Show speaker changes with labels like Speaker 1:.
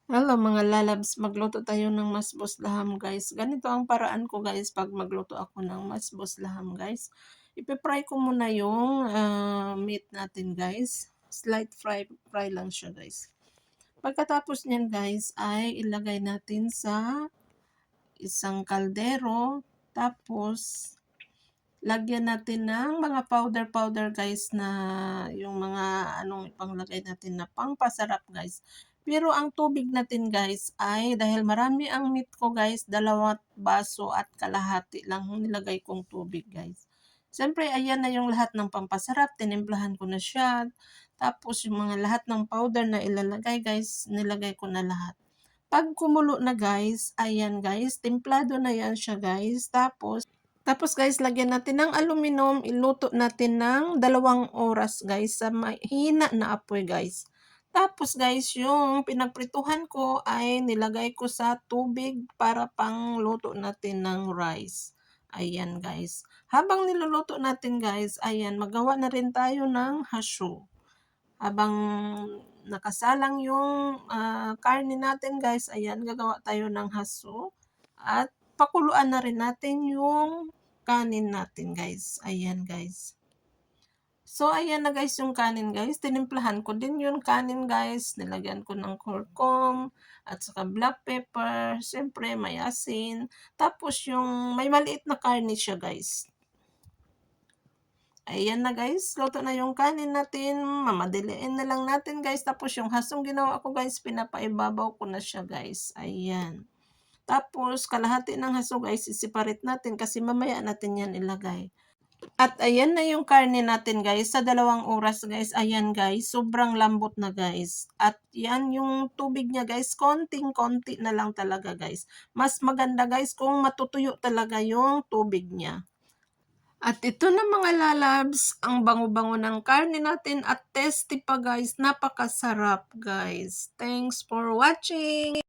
Speaker 1: Hello mga lalabs, magluto tayo ng masbos laham guys. Ganito ang paraan ko guys pag magluto ako ng masbos laham guys. Ipe-fry ko muna yung meat natin guys. Slight fry lang siya guys. Pagkatapos niyan guys ay ilagay natin sa isang kaldero. Tapos lagyan natin ng mga powder guys na yung mga anong ipanglagay natin na pangpasarap guys. Pero ang tubig natin guys ay dahil marami ang meat ko guys, 2 baso at kalahati lang nilagay kong tubig guys. Siyempre ayan na yung lahat ng pampasarap, tinimplahan ko na siya. Tapos yung mga lahat ng powder na ilalagay guys, nilagay ko na lahat. Pag kumulo na guys, ayan guys, templado na yan siya guys. Tapos guys, lagyan natin ng aluminum, iluto natin ng 2 oras guys sa mahina na apoy guys. Tapos guys, yung pinagprituhan ko ay nilagay ko sa tubig para pangluto natin ng rice. Ayan guys. Habang niluluto natin guys, ayan, magawa na rin tayo ng hasyo. Habang nakasalang yung karne natin guys, ayan, gagawa tayo ng hasyo. At pakuluan na rin natin yung kanin natin guys. Ayan guys. So ayan na guys yung kanin guys. Tinimplahan ko din yung kanin guys. Nilagyan ko ng kurkum at saka black pepper. Siyempre may asin. Tapos yung may maliit na karne siya guys. Ayan na guys, luto na yung kanin natin. Mamadiliin na lang natin guys. Tapos yung hasong ginawa ko guys, pinapaibabaw ko na siya guys. Ayan. Tapos kalahati ng haso guys, i-separate natin kasi mamaya natin yan ilagay. At ayan na yung karne natin guys, sa 2 oras guys, ayan guys, sobrang lambot na guys. At yan yung tubig niya guys, konting-konti na lang talaga guys. Mas maganda guys kung matutuyo talaga yung tubig niya. At ito na mga lalabs, ang bango-bango ng karne natin at tasty pa guys, napakasarap guys. Thanks for watching!